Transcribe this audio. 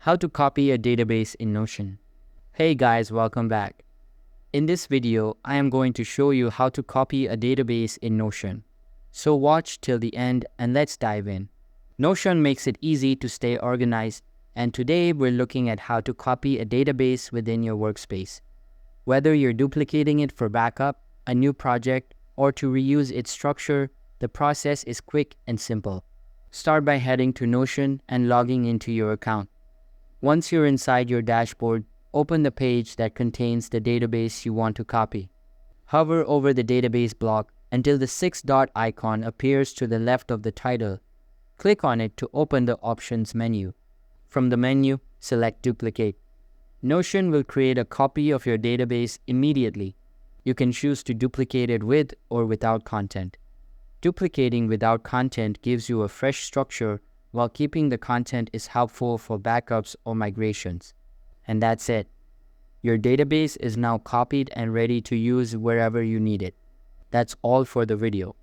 How to copy a database in Notion. Hey guys, welcome back. In this video, I am going to show you how to copy a database in Notion. So watch till the end and let's dive in. Notion makes it easy to stay organized, and today we're looking at how to copy a database within your workspace. Whether you're duplicating it for backup, a new project, or to reuse its structure, the process is quick and simple. Start by heading to Notion and logging into your account. Once you're inside your dashboard, open the page that contains the database you want to copy. Hover over the database block until the 6-dot icon appears to the left of the title. Click on it to open the Options menu. From the menu, select Duplicate. Notion will create a copy of your database immediately. You can choose to duplicate it with or without content. Duplicating without content gives you a fresh structure, while keeping the content is helpful for backups or migrations. And that's it. Your database is now copied and ready to use wherever you need it. That's all for the video.